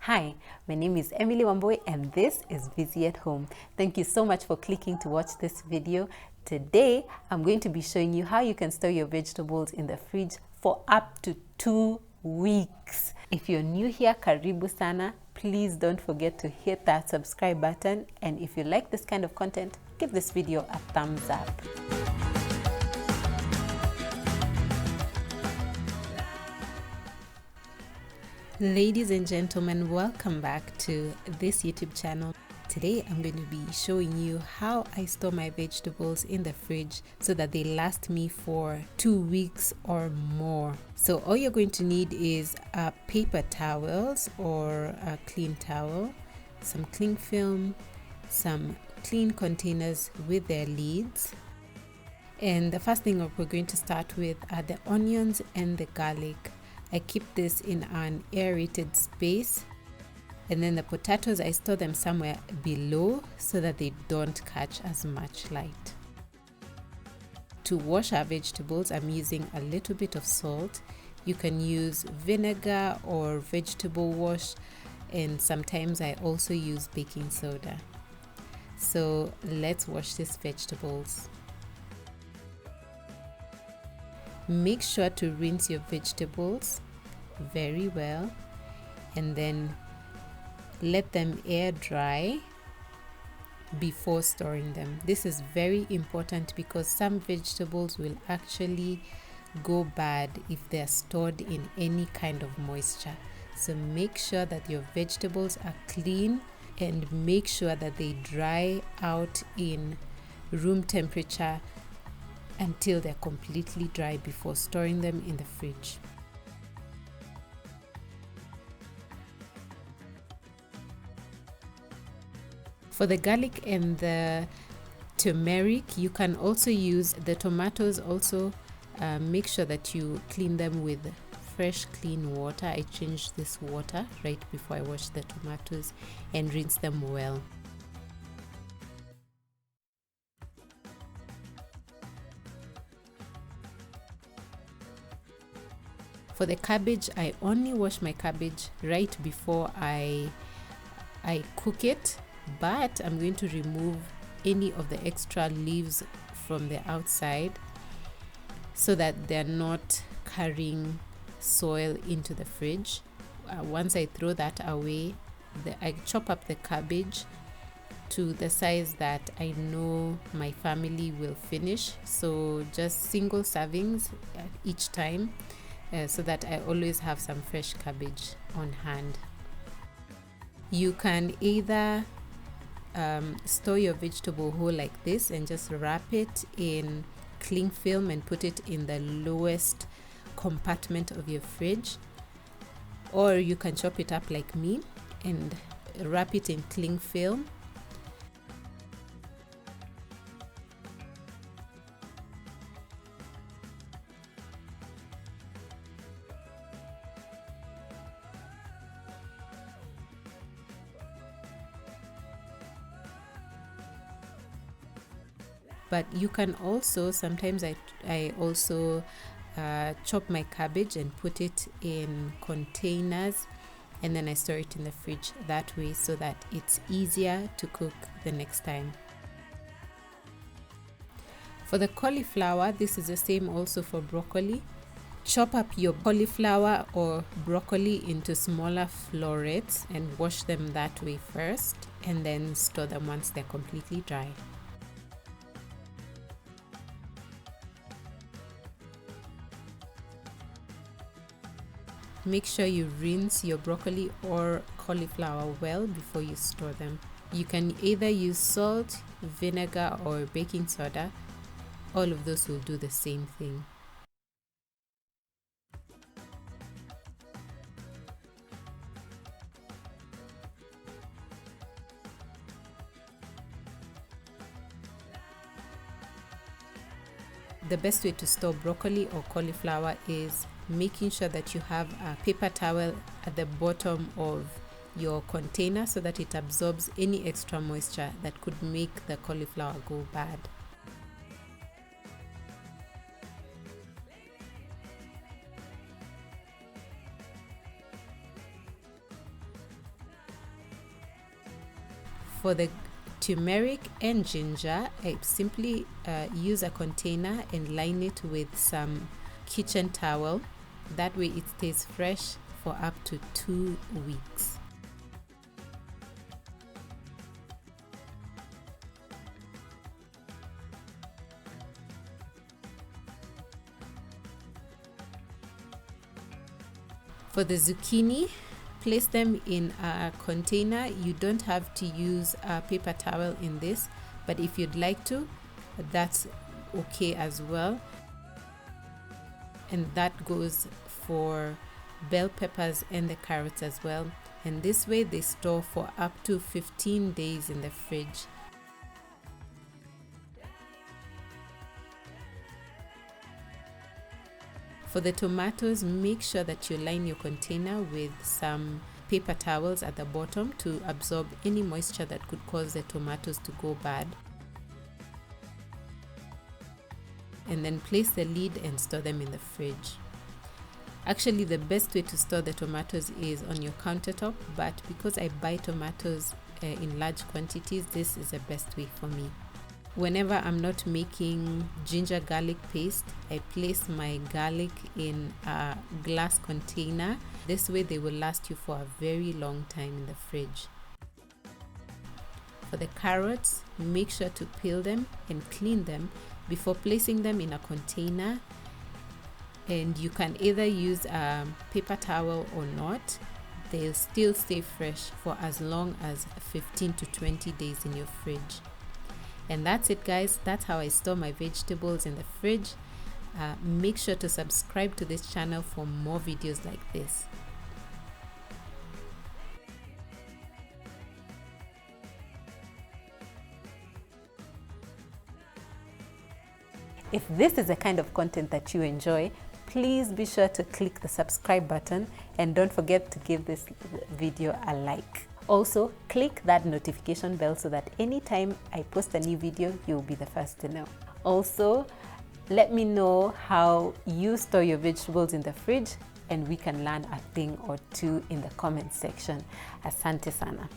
Hi, my name is Emily Wamboy and this is Busy at Home. Thank you so much for clicking to watch this video. Today, I'm going to be showing you how you can store your vegetables in the fridge for up to 2 weeks. If you're new here, karibu sana. Please don't forget to hit that subscribe button. And if you like this kind of content, give this video a thumbs up. Ladies and gentlemen, welcome back to this YouTube channel. Today I'm going to be showing you how I store my vegetables in the fridge so that they last me for 2 weeks or more. So all you're going to need is paper towels or a clean towel, some cling film, some clean containers with their lids. And the first thing we're going to start with are the onions and the garlic. I keep this in an aerated space, and then the potatoes, I store them somewhere below so that they don't catch as much light. To wash our vegetables, I'm using a little bit of salt. You can use vinegar or vegetable wash, and sometimes I also use baking soda. So let's wash these vegetables. Make sure to rinse your vegetables very well and then let them air dry before storing them. This is very important because some vegetables will actually go bad if they're stored in any kind of moisture. So make sure that your vegetables are clean and make sure that they dry out in room temperature until they're completely dry before storing them in the fridge. For the garlic and the turmeric, you can also use the tomatoes. Also, make sure that you clean them with fresh clean water. I changed this water right before I wash the tomatoes and rinse them well. For the cabbage, I only wash my cabbage right before I cook it, but I'm going to remove any of the extra leaves from the outside so that they're not carrying soil into the fridge. Once I throw that away, I chop up the cabbage to the size that I know my family will finish. So just single servings each time. So that I always have some fresh cabbage on hand. You can either store your vegetable whole like this and just wrap it in cling film and put it in the lowest compartment of your fridge, or you can chop it up like me and wrap it in cling film. But you can also, sometimes I also chop my cabbage and put it in containers, and then I store it in the fridge that way so that it's easier to cook the next time. For the cauliflower, this is the same also for broccoli. Chop up your cauliflower or broccoli into smaller florets and wash them that way first, and then store them once they're completely dry. Make sure you rinse your broccoli or cauliflower well before you store them. You can either use salt, vinegar, or baking soda. All of those will do the same thing. The best way to store broccoli or cauliflower is making sure that you have a paper towel at the bottom of your container so that it absorbs any extra moisture that could make the cauliflower go bad. For the turmeric and ginger, I simply use a container and line it with some kitchen towel. That way it stays fresh for up to 2 weeks. For the zucchini, place them in a container. You don't have to use a paper towel in this, but if you'd like to, that's okay as well. And that goes for bell peppers and the carrots as well. And this way they store for up to 15 days in the fridge. For the tomatoes, make sure that you line your container with some paper towels at the bottom to absorb any moisture that could cause the tomatoes to go bad. And then place the lid and store them in the fridge. Actually, the best way to store the tomatoes is on your countertop, but because I buy tomatoes in large quantities, this is the best way for me. Whenever I'm not making ginger garlic paste, I place my garlic in a glass container. This way they will last you for a very long time in the fridge. For the carrots, make sure to peel them and clean them before placing them in a container. And you can either use a paper towel or not. They'll still stay fresh for as long as 15 to 20 days in your fridge. And that's it, guys. That's how I store my vegetables in the fridge. Make sure to subscribe to this channel for more videos like this. If this is the kind of content that you enjoy, please be sure to click the subscribe button and don't forget to give this video a like. Also, click that notification bell so that anytime I post a new video, you'll be the first to know. Also, let me know how you store your vegetables in the fridge and we can learn a thing or two in the comment section. Asante sana.